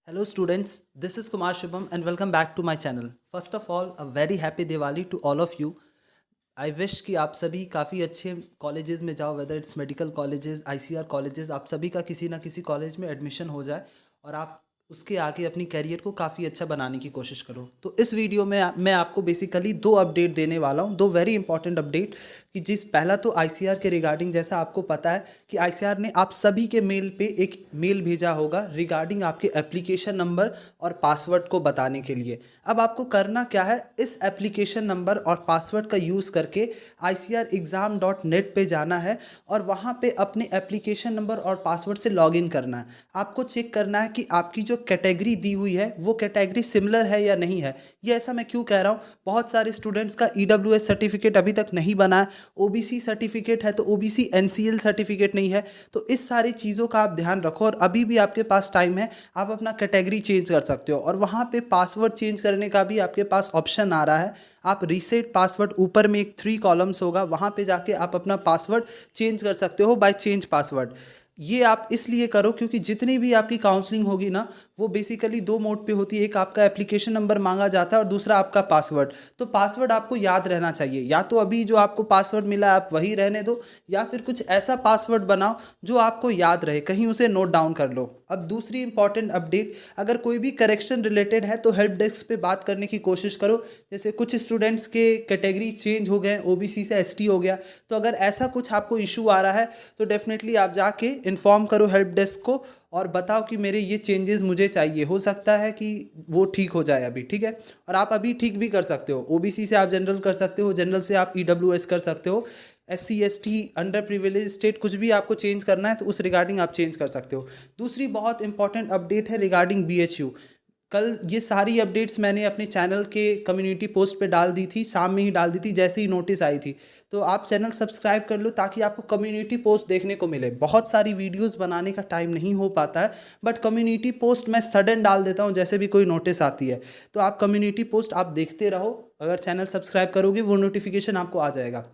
Hello students, this is Kumar Shubham and welcome back to my channel. First of all, a very happy Diwali to all of you. I wish कि आप सभी काफ़ी अच्छे colleges में जाओ, whether it's medical colleges, ICR colleges, आप सभी का किसी ना किसी कॉलेज में एडमिशन हो जाए और आप उसके आगे अपनी कैरियर को काफ़ी अच्छा बनाने की कोशिश करो। तो इस वीडियो में मैं आपको बेसिकली दो अपडेट देने वाला हूँ, दो वेरी इंपॉर्टेंट अपडेट। कि जिस पहला तो आईसीआर के रिगार्डिंग, जैसा आपको पता है कि आईसीआर ने आप सभी के मेल पे एक मेल भेजा होगा रिगार्डिंग आपके एप्लीकेशन नंबर और पासवर्ड को बताने के लिए। अब आपको करना क्या है, इस एप्लीकेशन नंबर और पासवर्ड का यूज़ करके icrexam.net पे जाना है और वहाँ पे अपने एप्लीकेशन नंबर और पासवर्ड से लॉगिन करना है। आपको चेक करना है कि आपकी जो कैटेगरी दी हुई है वो कैटेगरी सिमिलर है या नहीं है। ये ऐसा मैं क्यों कह रहा हूँ, बहुत सारे स्टूडेंट्स का ईडब्ल्यूएस सर्टिफिकेट अभी तक नहीं बना है, ओबीसी सर्टिफिकेट है तो ओबीसी एनसीएल सर्टिफिकेट नहीं है। तो इस सारी चीज़ों का आप ध्यान रखो और अभी भी आपके पास टाइम है, आप अपना कैटेगरी चेंज कर सकते हो। और वहाँ पे पासवर्ड चेंज करने का भी आपके पास ऑप्शन आ रहा है। आप रीसेट पासवर्ड, ऊपर में एक 3 कॉलम्स होगा, वहाँ पे जाके आप अपना पासवर्ड चेंज कर सकते हो बाय चेंज पासवर्ड। ये आप इसलिए करो क्योंकि जितनी भी आपकी काउंसलिंग होगी ना, वो बेसिकली दो मोड पे होती है। एक आपका एप्लीकेशन नंबर मांगा जाता है और दूसरा आपका पासवर्ड। तो पासवर्ड आपको याद रहना चाहिए, या तो अभी जो आपको पासवर्ड मिला है आप वही रहने दो, या फिर कुछ ऐसा पासवर्ड बनाओ जो आपको याद रहे, कहीं उसे नोट डाउन कर लो। अब दूसरी इंपॉर्टेंट अपडेट, अगर कोई भी करेक्शन रिलेटेड है तो हेल्प डेस्क पे बात करने की कोशिश करो। जैसे कुछ स्टूडेंट्स के कैटेगरी चेंज हो गए, ओबीसी से एसटी हो गया, तो अगर ऐसा कुछ आपको इशू आ रहा है तो डेफिनेटली आप जाके इन्फॉर्म करो हेल्प डेस्क को और बताओ कि मेरे ये चेंजेस मुझे चाहिए। हो सकता है कि वो ठीक हो जाए अभी, ठीक है। और आप अभी ठीक भी कर सकते हो, ओबीसी से आप जनरल कर सकते हो, जनरल से आप ईडब्ल्यूएस कर सकते हो, SC ST, under privilege state, कुछ भी आपको चेंज करना है तो उस रिगार्डिंग आप चेंज कर सकते हो। दूसरी बहुत इंपॉर्टेंट अपडेट है रिगार्डिंग बीएचयू। कल ये सारी अपडेट्स मैंने अपने चैनल के कम्युनिटी पोस्ट पे डाल दी थी, शाम में ही डाल दी थी जैसे ही नोटिस आई थी। तो आप चैनल सब्सक्राइब कर लो ताकि आपको कम्युनिटी पोस्ट देखने को मिले। बहुत सारी वीडियोस बनाने का टाइम नहीं हो पाता है, बट कम्युनिटी पोस्ट मैं सडन डाल देता हूँ जैसे भी कोई नोटिस आती है। तो आप कम्युनिटी पोस्ट आप देखते रहो, अगर चैनल सब्सक्राइब करोगे वो नोटिफिकेशन आपको आ जाएगा।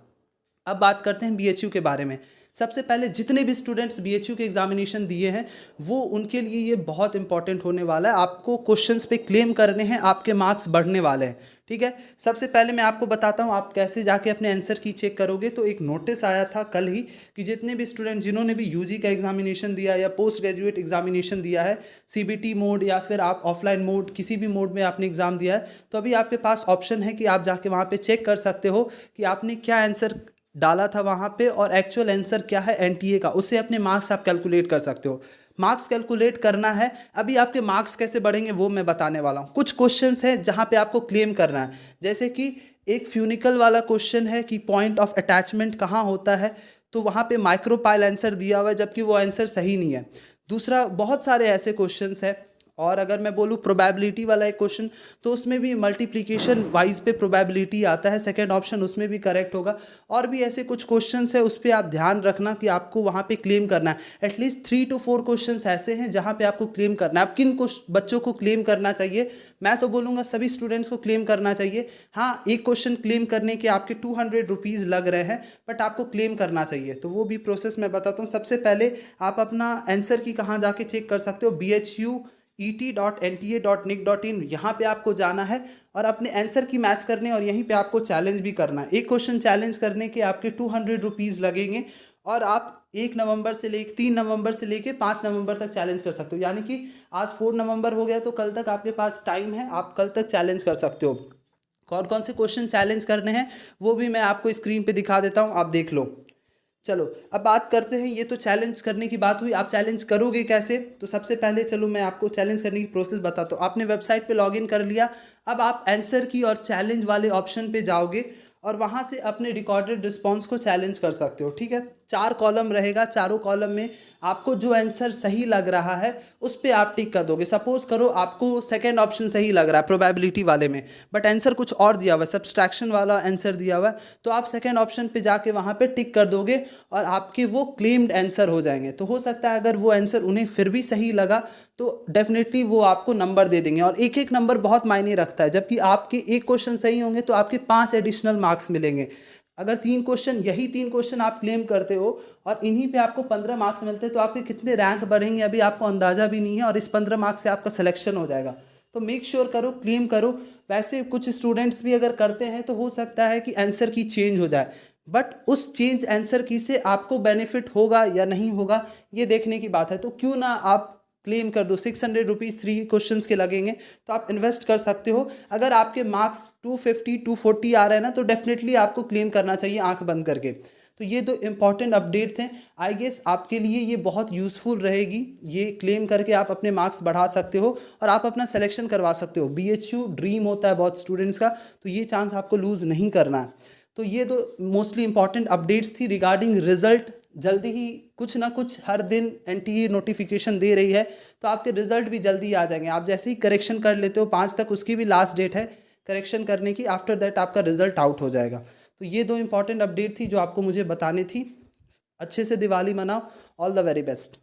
अब बात करते हैं बीएचयू के बारे में। सबसे पहले जितने भी स्टूडेंट्स बीएचयू के एग्जामिनेशन दिए हैं वो उनके लिए ये बहुत इंपॉर्टेंट होने वाला है। आपको क्वेश्चंस पे क्लेम करने हैं, आपके मार्क्स बढ़ने वाले हैं, ठीक है। सबसे पहले मैं आपको बताता हूँ आप कैसे जाके अपने आंसर की चेक करोगे। तो एक नोटिस आया था कल ही कि जितने भी स्टूडेंट जिन्होंने भी यूजी का एग्जामिनेशन दिया या पोस्ट ग्रेजुएट एग्जामिनेशन दिया है, सीबीटी मोड या फिर आप ऑफलाइन मोड, किसी भी मोड में आपने एग्जाम दिया है, तो अभी आपके पास ऑप्शन है कि आप जाके वहाँ पे चेक कर सकते हो कि आपने क्या आंसर डाला था वहाँ पे और एक्चुअल आंसर क्या है एनटीए का, उससे अपने मार्क्स आप कैलकुलेट कर सकते हो। मार्क्स कैलकुलेट करना है, अभी आपके मार्क्स कैसे बढ़ेंगे वो मैं बताने वाला हूँ। कुछ क्वेश्चंस हैं जहाँ पे आपको क्लेम करना है, जैसे कि एक फ्यूनिकल वाला क्वेश्चन है कि पॉइंट ऑफ अटैचमेंट कहाँ होता है, तो वहाँ पे माइक्रोपाइल आंसर दिया हुआ है जबकि वो आंसर सही नहीं है। दूसरा, बहुत सारे ऐसे क्वेश्चंस हैं। और अगर मैं बोलूँ प्रोबेबिलिटी वाला एक क्वेश्चन, तो उसमें भी मल्टीप्लिकेशन वाइज पे प्रोबेबिलिटी आता है, सेकंड ऑप्शन उसमें भी करेक्ट होगा। और भी ऐसे कुछ क्वेश्चंस है, उस पर आप ध्यान रखना कि आपको वहाँ पे क्लेम करना है। एटलीस्ट 3 to 4 क्वेश्चंस ऐसे हैं जहाँ पे आपको क्लेम करना है। अब किन बच्चों को क्लेम करना चाहिए, मैं तो बोलूँगा सभी स्टूडेंट्स को क्लेम करना चाहिए। हाँ, एक क्वेश्चन क्लेम करने के आपके 200 रुपीज़ लग रहे हैं, बट आपको क्लेम करना चाहिए। तो वो भी प्रोसेस मैं बताता हूँ। सबसे पहले आप अपना आंसर की कहाँ जाके चेक कर सकते हो, BHUET.NTA.nic.in, यहाँ पे आपको जाना है और अपने आंसर की मैच करने, और यहीं पे आपको चैलेंज भी करना है। एक क्वेश्चन चैलेंज करने के आपके 200 रुपीज़ लगेंगे और आप 1 नवंबर से लेकर 3 नवंबर से लेकर 5 नवंबर तक चैलेंज कर सकते हो। यानी कि आज 4 नवंबर हो गया तो कल तक आपके पास टाइम है, आप कल तक चैलेंज कर सकते हो। कौन कौन से क्वेश्चन चैलेंज करने हैं वो भी मैं आपको स्क्रीन पे दिखा देता हूँ, आप देख लो। चलो अब बात करते हैं, ये तो चैलेंज करने की बात हुई, आप चैलेंज करोगे कैसे। तो सबसे पहले चलो मैं आपको चैलेंज करने की प्रोसेस बताता हूँ। आपने वेबसाइट पे लॉगिन कर लिया, अब आप आंसर की और चैलेंज वाले ऑप्शन पे जाओगे और वहाँ से अपने रिकॉर्डेड रिस्पॉन्स को चैलेंज कर सकते हो, ठीक है। 4 कॉलम रहेगा, चारों कॉलम में आपको जो आंसर सही लग रहा है उस पर आप टिक कर दोगे। सपोज करो आपको सेकंड ऑप्शन सही लग रहा है प्रोबेबिलिटी वाले में, बट आंसर कुछ और दिया हुआ है, सब्सट्रैक्शन वाला आंसर दिया हुआ है, तो आप सेकंड ऑप्शन पे जाके वहाँ पे टिक कर दोगे और आपके वो क्लेम्ड आंसर हो जाएंगे। तो हो सकता है अगर वो आंसर उन्हें फिर भी सही लगा तो डेफिनेटली वो आपको नंबर दे देंगे, और एक एक नंबर बहुत मायने रखता है। जबकि आपके एक क्वेश्चन सही होंगे तो आपके 5 एडिशनल मार्क्स मिलेंगे। अगर 3 क्वेश्चन, यही 3 क्वेश्चन आप क्लेम करते हो और इन्हीं पे आपको 15 मार्क्स मिलते हैं, तो आपके कितने रैंक बढ़ेंगे अभी आपको अंदाज़ा भी नहीं है, और इस 15 मार्क्स से आपका सिलेक्शन हो जाएगा। तो मेक श्योर करो, क्लेम करो। वैसे कुछ स्टूडेंट्स भी अगर करते हैं तो हो सकता है कि आंसर की चेंज हो जाए, बट उस चेंज आंसर की से आपको बेनिफिट होगा या नहीं होगा, ये देखने की बात है। तो क्यों ना आप क्लेम कर दो। 600 रुपीज़ 3 क्वेश्चंस के लगेंगे, तो आप इन्वेस्ट कर सकते हो। अगर आपके मार्क्स 250 240 आ रहे हैं ना, तो डेफिनेटली आपको क्लेम करना चाहिए आंख बंद करके। तो ये दो इम्पॉर्टेंट अपडेट थे। आई गेस आपके लिए ये बहुत यूज़फुल रहेगी। ये क्लेम करके आप अपने मार्क्स बढ़ा सकते हो और आप अपना सिलेक्शन करवा सकते हो। BHU ड्रीम होता है बहुत स्टूडेंट्स का, तो ये चांस आपको लूज़ नहीं करना है। तो ये दो मोस्टली इंपॉर्टेंट अपडेट्स थी रिगार्डिंग रिजल्ट। जल्दी ही कुछ ना कुछ हर दिन NTA नोटिफिकेशन दे रही है, तो आपके रिजल्ट भी जल्दी आ जाएंगे। आप जैसे ही करेक्शन कर लेते हो 5 तक, उसकी भी लास्ट डेट है करेक्शन करने की, आफ्टर दैट आपका रिजल्ट आउट हो जाएगा। तो ये दो इंपॉर्टेंट अपडेट थी जो आपको मुझे बतानी थी। अच्छे से दिवाली मनाओ। All the very best.